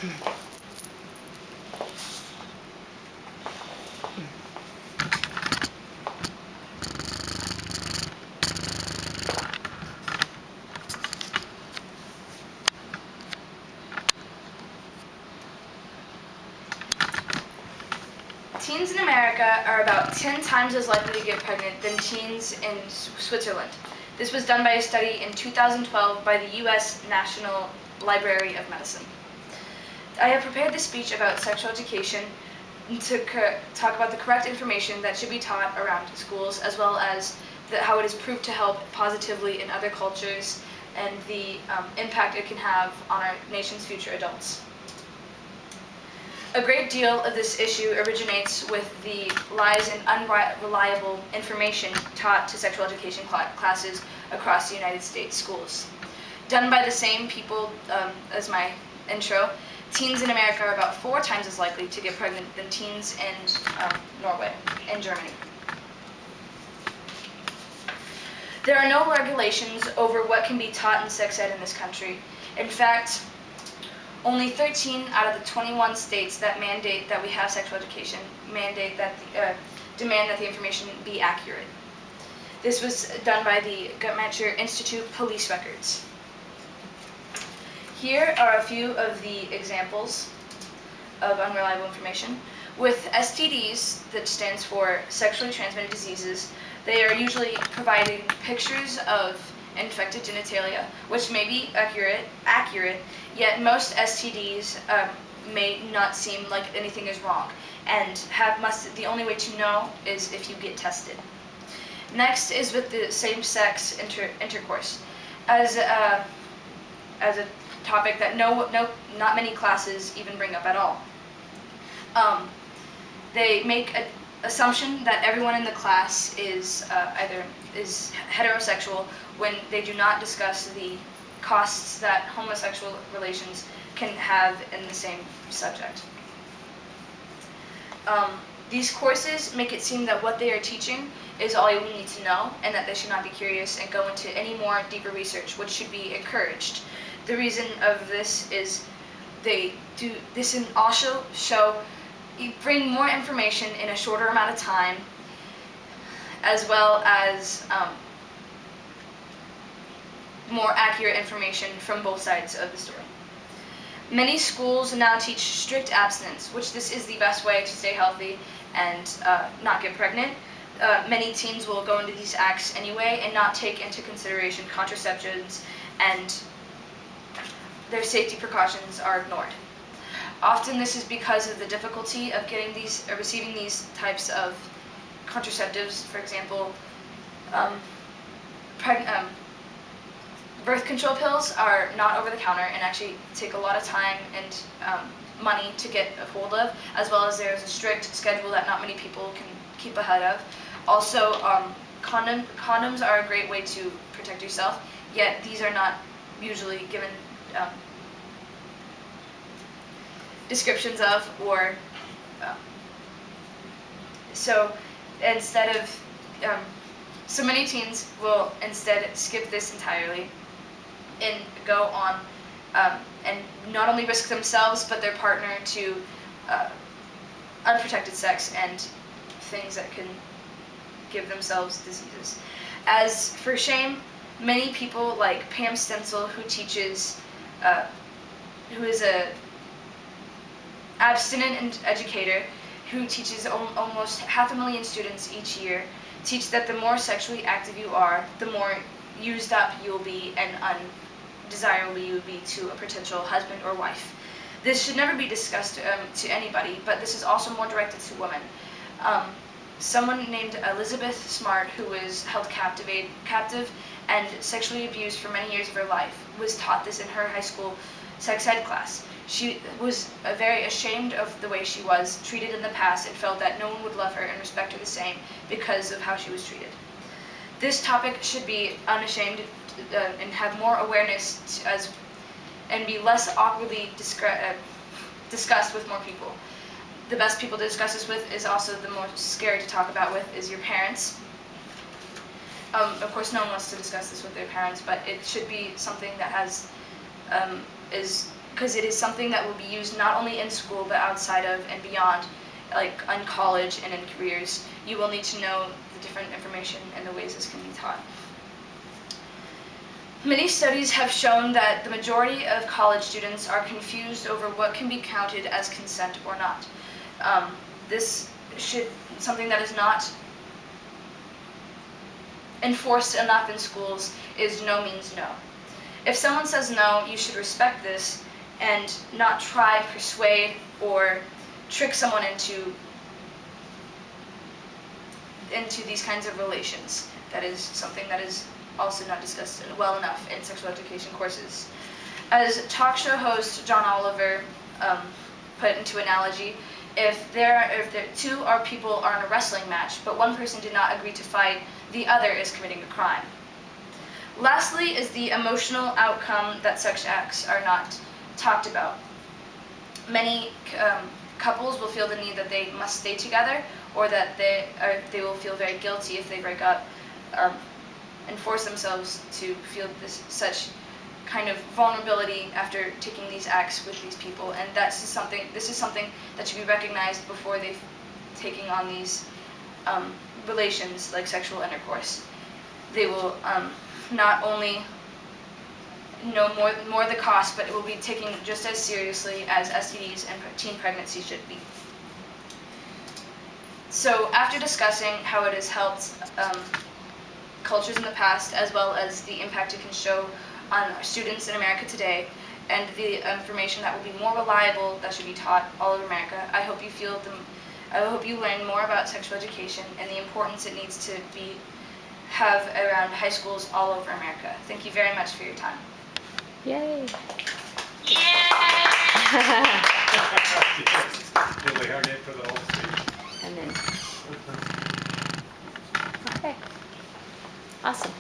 Teens in America are about 10 times as likely to get pregnant than teens in Switzerland. This was done by a study in 2012 by the U.S. National Library of Medicine. I have prepared this speech about sexual education to talk about the correct information that should be taught around schools, as well as how it is proved to help positively in other cultures and the impact it can have on our nation's future adults. A great deal of this issue originates with the lies and unreliable information taught to sexual education classes across the United States schools. Done by the same people as my intro, teens in America are about 4 times as likely to get pregnant than teens in Norway and Germany. There are no regulations over what can be taught in sex ed in this country. In fact, only 13 out of the 21 states that mandate that we have sexual education demand that the information be accurate. This was done by the Guttmacher Institute Police Records. Here are a few of the examples of unreliable information. With STDs, that stands for sexually transmitted diseases, they are usually providing pictures of infected genitalia, which may be accurate, yet most STDs may not seem like anything is wrong, and the only way to know is if you get tested. Next is with the same-sex intercourse, as a topic that not many classes even bring up at all. They make an assumption that everyone in the class is heterosexual when they do not discuss the costs that homosexual relations can have in the same subject. These courses make it seem that what they are teaching is all you need to know, and that they should not be curious and go into any more deeper research, which should be encouraged. The reason of this is they do this and also show you bring more information in a shorter amount of time, as well as more accurate information from both sides of the story. Many schools now teach strict abstinence, which this is the best way to stay healthy and not get pregnant. Many teens will go into these acts anyway and not take into consideration contraceptions, and their safety precautions are ignored. Often this is because of the difficulty of receiving these types of contraceptives. For example, birth control pills are not over the counter and actually take a lot of time and money to get a hold of, as well as there's a strict schedule that not many people can keep ahead of. Also, condoms are a great way to protect yourself, yet these are not usually given descriptions of, or so many teens will instead skip this entirely and go on and not only risk themselves but their partner to unprotected sex and things that can give themselves diseases. As for shame, many people like Pam Stencil, who teaches, who is a abstinent educator who teaches almost 500,000 students each year, teach that the more sexually active you are, the more used up you will be and undesirable you will be to a potential husband or wife. This should never be discussed to anybody, but this is also more directed to women. Someone named Elizabeth Smart, who was held captive and sexually abused for many years of her life, was taught this in her high school sex ed class. She was very ashamed of the way she was treated in the past and felt that no one would love her and respect her the same because of how she was treated. This topic should be unashamed and have more awareness and be less awkwardly discussed with more people. The best people to discuss this with is also the most scary to talk about with is your parents. Of course, no one wants to discuss this with their parents, but it should be something that is because it is something that will be used not only in school but outside of and beyond, like in college and in careers. You will need to know the different information and the ways this can be taught. Many studies have shown that the majority of college students are confused over what can be counted as consent or not. Something that is not enforced enough in schools is no means no. If someone says no, you should respect this and not try, persuade, or trick someone into these kinds of relations. That is something that is also not discussed well enough in sexual education courses. As talk show host John Oliver put into analogy, if two people are in a wrestling match, but one person did not agree to fight, the other is committing a crime. Lastly is the emotional outcome that such acts are not talked about. Many couples will feel the need that they must stay together, or that they will feel very guilty if they break up, and force themselves to feel such kind of vulnerability after taking these acts with these people. And this is something that should be recognized before they taking on these relations like sexual intercourse. They will not only know more the cost, but it will be taken just as seriously as STDs and teen pregnancy should be. So after discussing how it has helped cultures in the past, as well as the impact it can show on students in America today, and the information that will be more reliable that should be taught all over America, I hope you learn more about sexual education and the importance it needs to have around high schools all over America. Thank you very much for your time. Yay! Really hard for the whole speech. And then, okay, awesome.